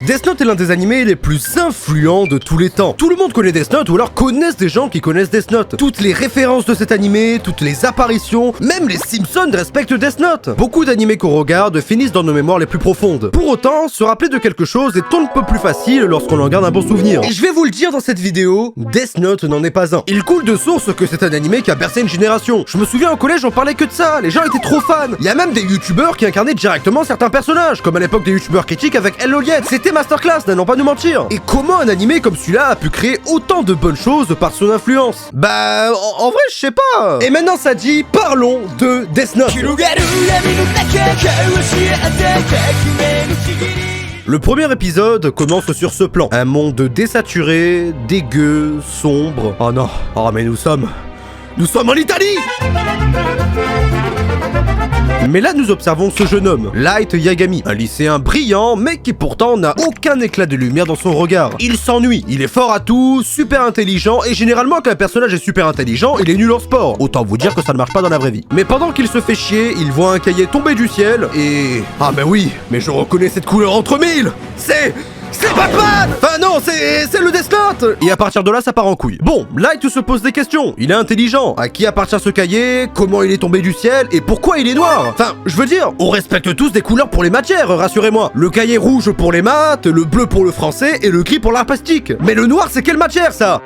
Death Note est l'un des animés les plus influents de tous les temps. Tout le monde connaît Death Note ou alors connaissent des gens qui connaissent Death Note. Toutes les références de cet animé, toutes les apparitions, même les Simpsons respectent Death Note. Beaucoup d'animés qu'on regarde finissent dans nos mémoires les plus profondes. Pour autant, se rappeler de quelque chose est un peu plus facile lorsqu'on en garde un bon souvenir. Et je vais vous le dire dans cette vidéo, Death Note n'en est pas un. Il coule de source que c'est un animé qui a bercé une génération. Je me souviens au collège on parlait que de ça, les gens étaient trop fans. Il y a même des youtubeurs qui incarnaient directement certains personnages, comme à l'époque des youtubeurs critiques avec Elliot. C'était masterclass, n'allons pas nous mentir. Et comment un animé comme celui-là a pu créer autant de bonnes choses par son influence? Bah, en vrai, je sais pas. Et maintenant ça dit, parlons de Death Note. Le premier épisode commence sur ce plan. Un monde désaturé, dégueu, sombre. Oh non, oh mais nous sommes en Italie! Mais là, nous observons ce jeune homme, Light Yagami, un lycéen brillant, mais qui pourtant n'a aucun éclat de lumière dans son regard. Il s'ennuie, il est fort à tout, super intelligent, et généralement quand un personnage est super intelligent, il est nul en sport. Autant vous dire que ça ne marche pas dans la vraie vie. Mais pendant qu'il se fait chier, il voit un cahier tomber du ciel, et... Ah bah oui, mais je reconnais cette couleur entre mille! C'est Batman! Enfin non, c'est le Death Note! Et à partir de là, ça part en couille. Bon, Light se pose des questions. Il est intelligent. À qui appartient ce cahier? Comment il est tombé du ciel? Et pourquoi il est noir? Enfin, je veux dire, on respecte tous des couleurs pour les matières, rassurez-moi. Le cahier rouge pour les maths, le bleu pour le français et le gris pour l'art plastique. Mais le noir, c'est quelle matière, ça?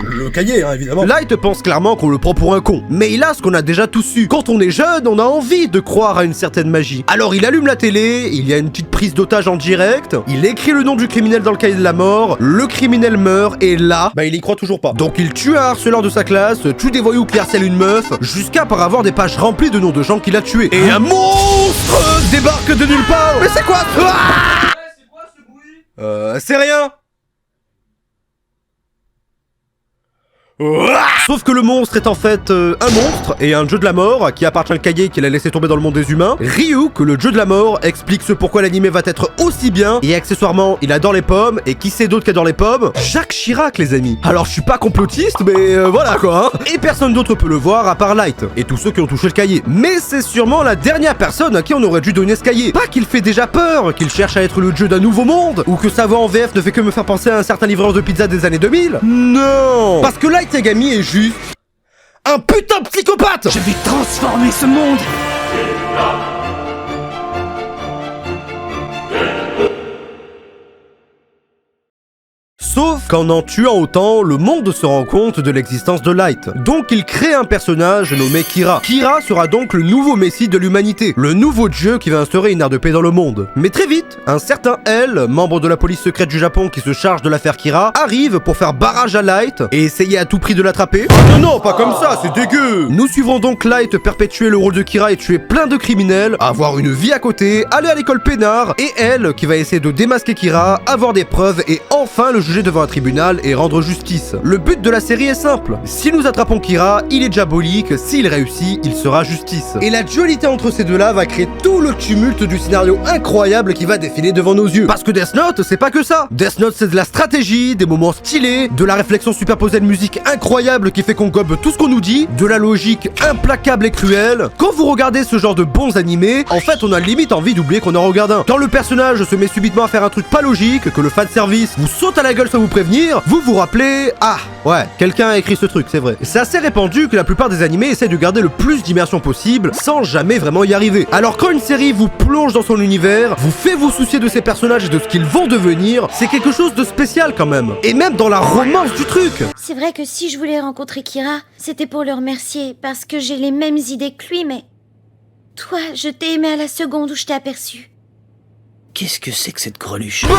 Le cahier, hein, évidemment. Light pense clairement qu'on le prend pour un con. Mais il a ce qu'on a déjà tous su. Quand on est jeune, on a envie de croire à une certaine magie. Alors il allume la télé, il y a une petite prise d'otage en direct, il écrit le nom du criminel dans le cahier de la mort, le criminel meurt, et là, bah il y croit toujours pas. Donc il tue un harceleur de sa classe, tue des voyous qui harcèlent une meuf, jusqu'à par avoir des pages remplies de noms de gens qu'il a tués. Et un monstre débarque de nulle part. Mais c'est quoi ce... Ah c'est quoi ce bruit? C'est rien. Sauf que le monstre est en fait un monstre et un dieu de la mort à qui appartient le cahier qu'il a laissé tomber dans le monde des humains. Ryuk, le dieu de la mort, explique ce pourquoi l'animé va être aussi bien, et accessoirement il adore les pommes, et qui c'est d'autre qui adore les pommes? Jacques Chirac, les amis. Alors je suis pas complotiste, mais voilà quoi, hein. Et personne d'autre peut le voir à part Light et tous ceux qui ont touché le cahier. Mais c'est sûrement la dernière personne à qui on aurait dû donner ce cahier. Pas qu'il fait déjà peur, qu'il cherche à être le dieu d'un nouveau monde, ou que sa voix en VF ne fait que me faire penser à un certain livreur de pizza des années 2000. Non, parce que Light Yagami est juste un putain de psychopathe. Je vais transformer ce monde. Sauf qu'en en tuant autant, le monde se rend compte de l'existence de Light. Donc il crée un personnage nommé Kira. Kira sera donc le nouveau messie de l'humanité, le nouveau dieu qui va instaurer une ère de paix dans le monde. Mais très vite, un certain L, membre de la police secrète du Japon qui se charge de l'affaire Kira, arrive pour faire barrage à Light et essayer à tout prix de l'attraper. Non, non, pas comme ça, c'est dégueu. Nous suivrons donc Light perpétuer le rôle de Kira et tuer plein de criminels, avoir une vie à côté, aller à l'école peinard, et elle qui va essayer de démasquer Kira, avoir des preuves et enfin le juger devant un tribunal et rendre justice. Le but de la série est simple. Si nous attrapons Kira, il est diabolique, s'il réussit, il sera justice. Et la dualité entre ces deux-là va créer tout le tumulte du scénario incroyable qui va défiler devant nos yeux. Parce que Death Note, c'est pas que ça. Death Note, c'est de la stratégie, des moments stylés, de la réflexion superposée de musique incroyable qui fait qu'on gobe tout ce qu'on nous dit, de la logique implacable et cruelle. Quand vous regardez ce genre de bons animés, en fait, on a limite envie d'oublier qu'on en regarde un. Quand le personnage se met subitement à faire un truc pas logique, que le fanservice vous saute à la gueule sans vous prévenir, vous vous rappelez... Ah, ouais, quelqu'un a écrit ce truc, c'est vrai. C'est assez répandu que la plupart des animés essaient de garder le plus d'immersion possible, sans jamais vraiment y arriver. Alors quand une série vous plonge dans son univers, vous fait vous soucier de ses personnages et de ce qu'ils vont devenir, c'est quelque chose de spécial quand même. Et même dans la romance du truc. C'est vrai que si je voulais rencontrer Kira, c'était pour le remercier, parce que j'ai les mêmes idées que lui, mais... Toi, je t'ai aimé à la seconde où je t'ai aperçu. Qu'est-ce que c'est que cette greluche? Vrai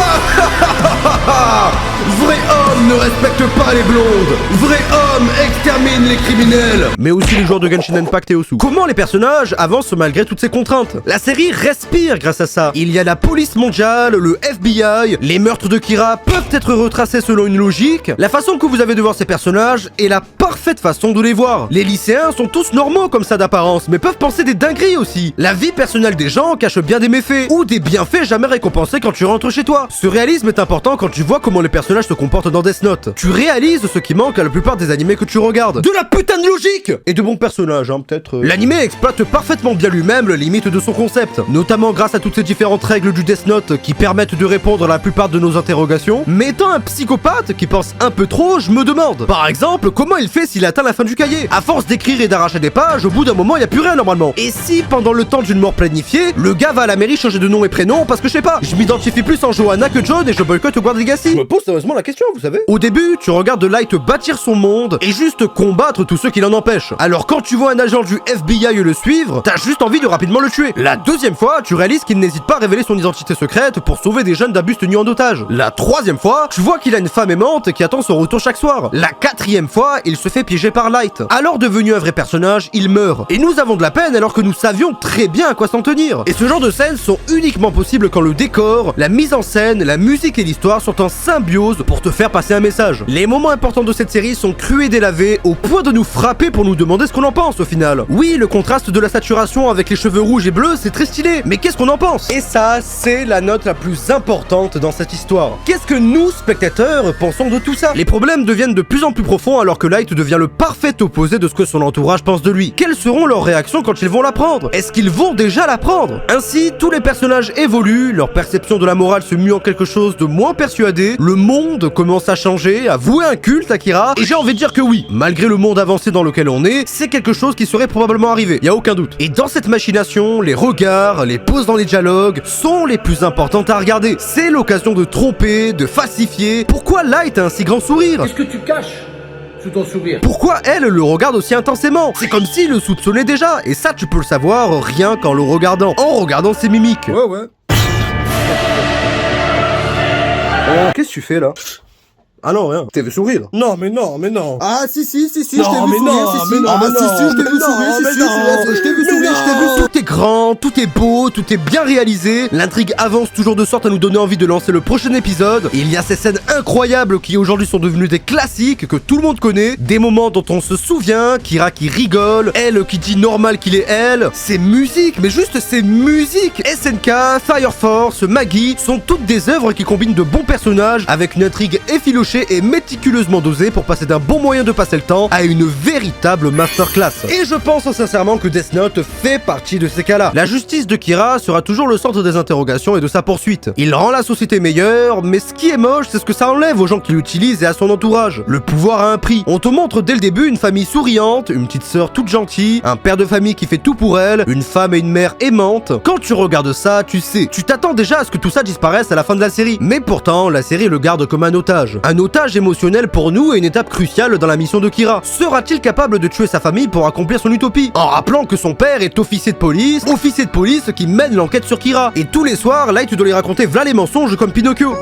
homme ne respecte pas les blondes. Vrai homme extermine les criminels. Mais aussi les joueurs de Genshin Impact et Osu. Comment les personnages avancent malgré toutes ces contraintes? La série respire grâce à ça. Il y a la police mondiale, le FBI, les meurtres de Kira peuvent être retracés selon une logique. La façon que vous avez de voir ces personnages est la parfaite façon de les voir. Les lycéens sont tous normaux comme ça d'apparence, mais peuvent penser des dingueries aussi. La vie personnelle des gens cache bien des méfaits, ou des bienfaits jamais jamais récompensé quand tu rentres chez toi. Ce réalisme est important quand tu vois comment les personnages se comportent dans Death Note. Tu réalises ce qui manque à la plupart des animés que tu regardes. De la putain de logique! Et de bons personnages, hein, peut-être. L'animé exploite parfaitement bien lui-même les limites de son concept, notamment grâce à toutes ces différentes règles du Death Note qui permettent de répondre à la plupart de nos interrogations. Mais étant un psychopathe qui pense un peu trop, je me demande. Par exemple, comment il fait s'il atteint la fin du cahier? À force d'écrire et d'arracher des pages, au bout d'un moment, il y a plus rien normalement. Et si, pendant le temps d'une mort planifiée, le gars va à la mairie changer de nom et prénom parce que je sais pas, je m'identifie plus en Johanna que John et je boycotte Hogwarts Legacy? Je me pose sérieusement la question, vous savez. Au début, tu regardes Light bâtir son monde et juste combattre tous ceux qui l'en empêchent. Alors quand tu vois un agent du FBI le suivre, t'as juste envie de rapidement le tuer. La deuxième fois, tu réalises qu'il n'hésite pas à révéler son identité secrète pour sauver des jeunes d'abus tenus en otage. La troisième fois, tu vois qu'il a une femme aimante qui attend son retour chaque soir. La quatrième fois, il se fait piéger par Light. Alors devenu un vrai personnage, il meurt. Et nous avons de la peine alors que nous savions très bien à quoi s'en tenir. Et ce genre de scènes sont uniquement possibles quand le décor, la mise en scène, la musique et l'histoire sont en symbiose pour te faire passer un message. Les moments importants de cette série sont crus et délavés au point de nous frapper pour nous demander ce qu'on en pense au final. Oui, le contraste de la saturation avec les cheveux rouges et bleus, c'est très stylé, mais qu'est-ce qu'on en pense? Et ça, c'est la note la plus importante dans cette histoire. Qu'est-ce que nous, spectateurs, pensons de tout ça? Les problèmes deviennent de plus en plus profonds alors que Light devient le parfait opposé de ce que son entourage pense de lui. Quelles seront leurs réactions quand ils vont l'apprendre? Est-ce qu'ils vont déjà l'apprendre? Ainsi, tous les personnages évoluent, leur perception de la morale se mue en quelque chose de moins persuadé, le monde commence à changer, à vouer un culte à Kira, et j'ai envie de dire que oui, malgré le monde avancé dans lequel on est, c'est quelque chose qui serait probablement arrivé, y a aucun doute. Et dans cette machination, les regards, les pauses dans les dialogues sont les plus importantes à regarder. C'est l'occasion de tromper, de falsifier. Pourquoi Light a un si grand sourire? Qu'est-ce que tu caches sous ton sourire? Pourquoi elle le regarde aussi intensément? C'est comme s'il le soupçonnait déjà, et ça tu peux le savoir rien qu'en le regardant, en regardant ses mimiques. Ouais. Qu'est-ce que tu fais là? Ah non, rien. T'es vu sourire? Non, mais non. Ah, si, je t'ai vu Non, sourire, mais non, Ah, bah, si, je t'ai vu non, sourire, mais si, non, je t'ai vu sourire. Tout est grand, tout est beau, tout est bien réalisé. L'intrigue avance toujours de sorte à nous donner envie de lancer le prochain épisode. Et il y a ces scènes incroyables qui aujourd'hui sont devenues des classiques que tout le monde connaît. Des moments dont on se souvient, Kira qui rigole, elle qui dit normal qu'il est elle. Ces musiques, mais juste ces musiques. SNK, Fire Force, Maggie sont toutes des œuvres qui combinent de bons personnages avec une intrigue effilochée et méticuleusement dosée pour passer d'un bon moyen de passer le temps à une véritable masterclass. Et je pense sincèrement que Death Note fait partie de ces cas-là. La justice de Kira sera toujours le centre des interrogations et de sa poursuite. Il rend la société meilleure, mais ce qui est moche, c'est ce que ça enlève aux gens qui l'utilisent et à son entourage. Le pouvoir a un prix. On te montre dès le début une famille souriante, une petite sœur toute gentille, un père de famille qui fait tout pour elle, une femme et une mère aimantes. Quand tu regardes ça, tu sais, tu t'attends déjà à ce que tout ça disparaisse à la fin de la série. Mais pourtant, la série le garde comme un otage. Un otage émotionnel pour nous et une étape cruciale dans la mission de Kira. Sera-t-il capable de tuer sa famille pour accomplir son utopie? En rappelant que son père est officier de police qui mène l'enquête sur Kira. Et tous les soirs, Light doit lui raconter v'là les mensonges comme Pinocchio.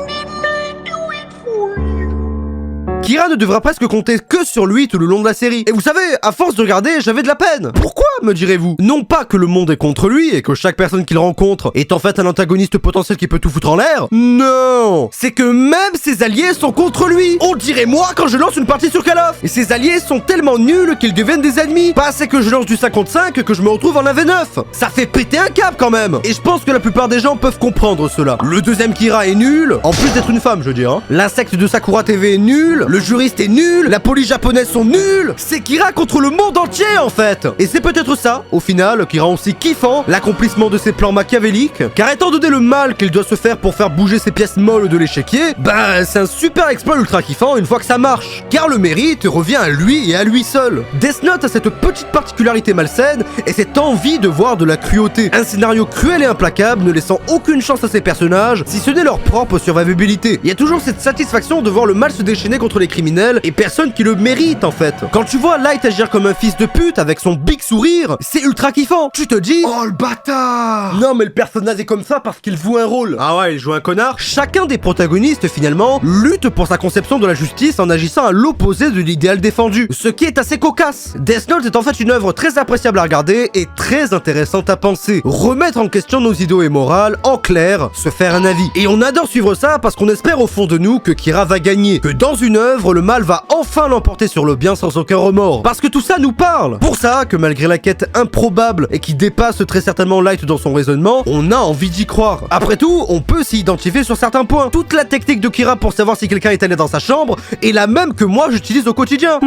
Kira ne devra presque compter que sur lui tout le long de la série. Et vous savez, à force de regarder, j'avais de la peine. Pourquoi, me direz-vous? Non pas que le monde est contre lui et que chaque personne qu'il rencontre est en fait un antagoniste potentiel qui peut tout foutre en l'air. Non, c'est que même ses alliés sont contre lui. On dirait moi quand je lance une partie sur Call of. Et ses alliés sont tellement nuls qu'ils deviennent des ennemis. Pas assez que je lance du 5 contre 5 que je me retrouve en AV9. Ça fait péter un câble quand même. Et je pense que la plupart des gens peuvent comprendre cela. Le deuxième Kira est nul, en plus d'être une femme, je veux dire. L'insecte de Sakura TV est nul. Le juriste est nul, la police japonaise sont nuls. C'est Kira contre le monde entier en fait. Et c'est peut-être ça, au final, qui rend aussi kiffant l'accomplissement de ses plans machiavéliques. Car étant donné le mal qu'il doit se faire pour faire bouger ses pièces molles de l'échiquier, bah c'est un super exploit ultra kiffant une fois que ça marche. Car le mérite revient à lui et à lui seul. Death Note a cette petite particularité malsaine et cette envie de voir de la cruauté. Un scénario cruel et implacable ne laissant aucune chance à ses personnages, si ce n'est leur propre survivabilité. Il y a toujours cette satisfaction de voir le mal se déchaîner contre les criminels et personne qui le mérite en fait. Quand tu vois Light agir comme un fils de pute avec son big sourire, c'est ultra kiffant. Tu te dis, oh le bâtard. Non mais le personnage est comme ça parce qu'il joue un rôle. Ah ouais, il joue un connard. Chacun des protagonistes finalement lutte pour sa conception de la justice en agissant à l'opposé de l'idéal défendu, ce qui est assez cocasse. Death Note est en fait une œuvre très appréciable à regarder et très intéressante à penser. Remettre en question nos idéaux et morales, en clair, se faire un avis. Et on adore suivre ça parce qu'on espère au fond de nous que Kira va gagner, que dans une œuvre, le mal va enfin l'emporter sur le bien sans aucun remords. Parce que tout ça nous parle. Pour ça que malgré la quête quête improbable et qui dépasse très certainement Light dans son raisonnement, on a envie d'y croire. Après tout, on peut s'y identifier sur certains points. Toute la technique de Kira pour savoir si quelqu'un est allé dans sa chambre est la même que moi j'utilise au quotidien.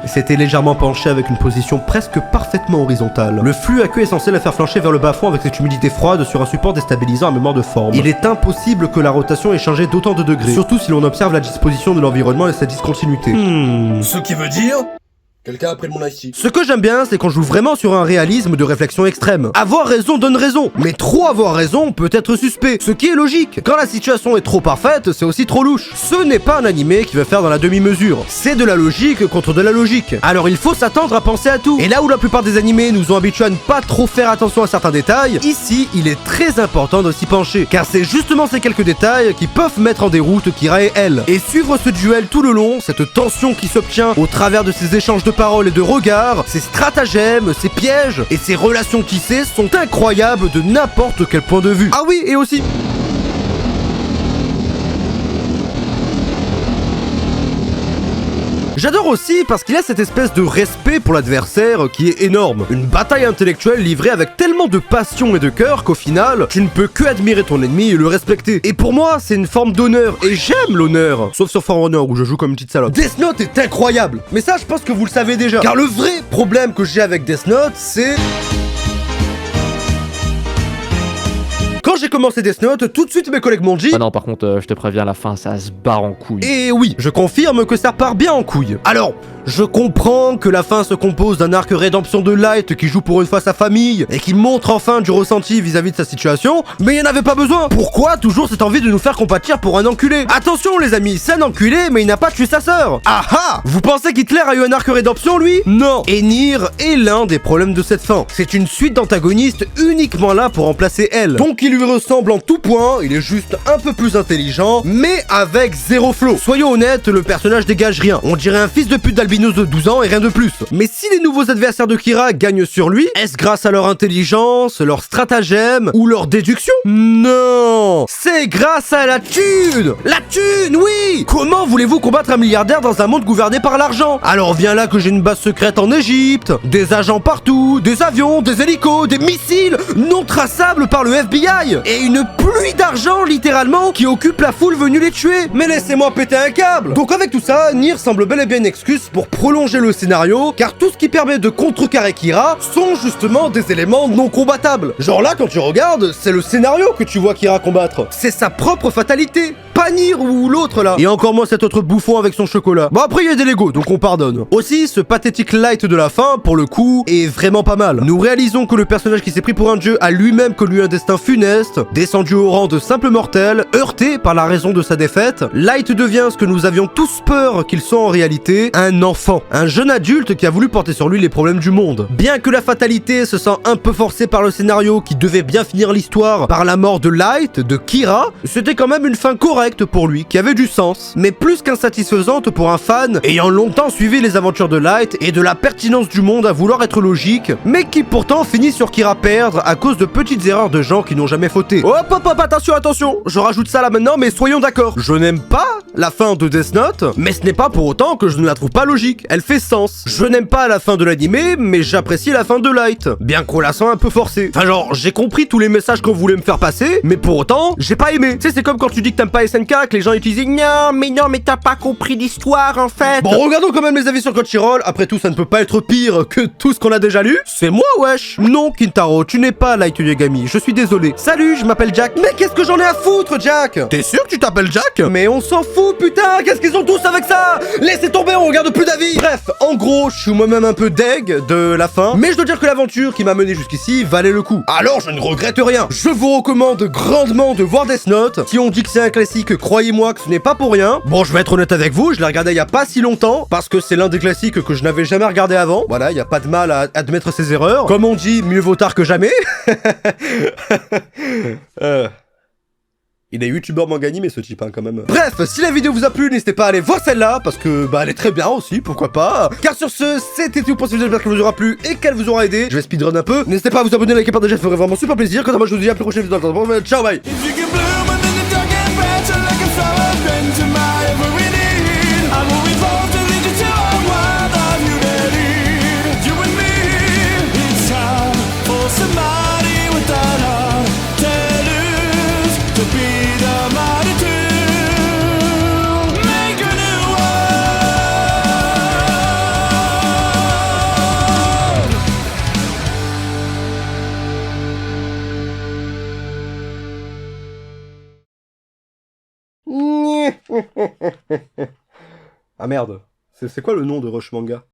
C'était légèrement penché avec une position presque parfaitement horizontale. Le flux aqueux est censé la faire flancher vers le bas-fond avec cette humidité froide sur un support déstabilisant à mémoire de forme. Il est impossible que la rotation ait changé d'autant de degrés, surtout si l'on observe la disposition de l'environnement et sa discontinuité. Ce qui veut dire... Quelqu'un a pris mon ice. Ce que j'aime bien, c'est qu'on joue vraiment sur un réalisme de réflexion extrême. Avoir raison donne raison, mais trop avoir raison peut être suspect, ce qui est logique. Quand la situation est trop parfaite, c'est aussi trop louche. Ce n'est pas un animé qui veut faire dans la demi-mesure. C'est de la logique contre de la logique. Alors il faut s'attendre à penser à tout. Et là où la plupart des animés nous ont habitués à ne pas trop faire attention à certains détails, ici, il est très important de s'y pencher. Car c'est justement ces quelques détails qui peuvent mettre en déroute Kira et elle. Et suivre ce duel tout le long, cette tension qui s'obtient au travers de ces échanges de paroles et de regards, ces stratagèmes, ces pièges et ces relations tissées sont incroyables de n'importe quel point de vue. Ah oui, et aussi... J'adore aussi parce qu'il y a cette espèce de respect pour l'adversaire qui est énorme. Une bataille intellectuelle livrée avec tellement de passion et de cœur qu'au final, tu ne peux que admirer ton ennemi et le respecter. Et pour moi, c'est une forme d'honneur, et j'aime l'honneur. Sauf sur For Honor où je joue comme une petite salope. Death Note est incroyable, mais ça je pense que vous le savez déjà. Car le vrai problème que j'ai avec Death Note, c'est... Quand j'ai commencé Death Note, tout de suite mes collègues m'ont dit... Ah non, par contre, je te préviens, à la fin, ça se barre en couille. Et oui, je confirme que ça part bien en couille. Alors, je comprends que la fin se compose d'un arc rédemption de Light qui joue pour une fois sa famille et qui montre enfin du ressenti vis-à-vis de sa situation, mais il n'y en avait pas besoin. Pourquoi toujours cette envie de nous faire compatir pour un enculé? Attention les amis, c'est un enculé, mais il n'a pas tué sa sœur. Ah ah! Vous pensez qu'Hitler a eu un arc rédemption lui? Non. Et Nier est l'un des problèmes de cette fin. C'est une suite d'antagonistes uniquement là pour remplacer elle. Donc il lui ressemble en tout point, il est juste un peu plus intelligent, mais avec zéro flow. Soyons honnêtes, le personnage dégage rien. On dirait un fils de pute d'albinos de 12 ans et rien de plus. Mais si les nouveaux adversaires de Kira gagnent sur lui, est-ce grâce à leur intelligence, leur stratagème ou leur déduction? Non! C'est grâce à la thune! La thune, oui! Comment voulez-vous combattre un milliardaire dans un monde gouverné par l'argent? Alors viens là que j'ai une base secrète en Égypte, des agents partout, des avions, des hélicos, des missiles non traçables par le FBI et une pluie d'argent littéralement qui occupe la foule venue les tuer. Mais laissez-moi péter un câble. Donc avec tout ça, Nier semble bel et bien une excuse pour prolonger le scénario, car tout ce qui permet de contrecarrer Kira sont justement des éléments non combattables. Genre là, quand tu regardes, c'est le scénario que tu vois Kira combattre. C'est sa propre fatalité. Pas Nier ou l'autre là. Et encore moins cet autre bouffon avec son chocolat. Bon après il y a des Lego, donc on pardonne. Aussi, ce pathétique Light de la fin, pour le coup, est vraiment pas mal. Nous réalisons que le personnage qui s'est pris pour un dieu a lui-même connu un destin funeste, descendu au rang de simple mortel, heurté par la raison de sa défaite. Light devient ce que nous avions tous peur qu'il soit en réalité, un enfant. Un jeune adulte qui a voulu porter sur lui les problèmes du monde. Bien que la fatalité se sent un peu forcée par le scénario qui devait bien finir l'histoire par la mort de Light, de Kira, c'était quand même une fin correcte pour lui, qui avait du sens, mais plus qu'insatisfaisante pour un fan ayant longtemps suivi les aventures de Light et de la pertinence du monde à vouloir être logique, mais qui pourtant finit sur Kira perdre à cause de petites erreurs de gens qui n'ont jamais fauté. Hop hop hop, attention attention, je rajoute ça là maintenant, mais soyons d'accord. Je n'aime pas la fin de Death Note, mais ce n'est pas pour autant que je ne la trouve pas logique. Elle fait sens. Je n'aime pas la fin de l'animé, mais j'apprécie la fin de Light, bien qu'on la sent un peu forcée. Enfin genre, j'ai compris tous les messages qu'on voulait me faire passer, mais pour autant, j'ai pas aimé. Tu sais, c'est comme quand tu dis que t'aimes pas SNK, que les gens utilisent non mais t'as pas compris l'histoire en fait. Bon, regardons quand même les avis sur Crunchyroll. Après tout, ça ne peut pas être pire que tout ce qu'on a déjà lu. C'est moi, wesh. Non, Kintaro, tu n'es pas Light Yagami. Je suis désolé. Salut, je m'appelle Jack. Mais qu'est-ce que j'en ai à foutre, Jack? T'es sûr que tu t'appelles Jack? Mais on s'en fout, putain. Qu'est-ce qu'ils ont tous avec ça? Laissez tomber, on regarde plus d'avis. Bref, en gros, je suis moi-même un peu deg de la fin, mais je dois dire que l'aventure qui m'a mené jusqu'ici valait le coup. Alors, je ne regrette rien. Je vous recommande grandement de voir Death Note. Si on dit que c'est un classique, croyez-moi que ce n'est pas pour rien. Bon, je vais être honnête avec vous, je l'ai regardé il y a pas si longtemps, parce que c'est l'un des classiques que je n'avais jamais regardé avant. Voilà, il y a pas de mal à admettre ses erreurs. Comme on dit, mieux vaut tard que jamais. Il est youtubeur manga animé ce type, hein, quand même. Bref, si la vidéo vous a plu, n'hésitez pas à aller voir celle-là, parce que, bah, elle est très bien aussi, pourquoi pas. Car sur ce, c'était tout pour cette vidéo, j'espère qu'elle vous aura plu et qu'elle vous aura aidé. Je vais speedrun un peu. N'hésitez pas à vous abonner, liker, partager, ça ferait vraiment super plaisir. Quant à moi, je vous dis à la prochaine vidéo. Ciao, bye. Ah merde, c'est quoi le nom de Rush Manga?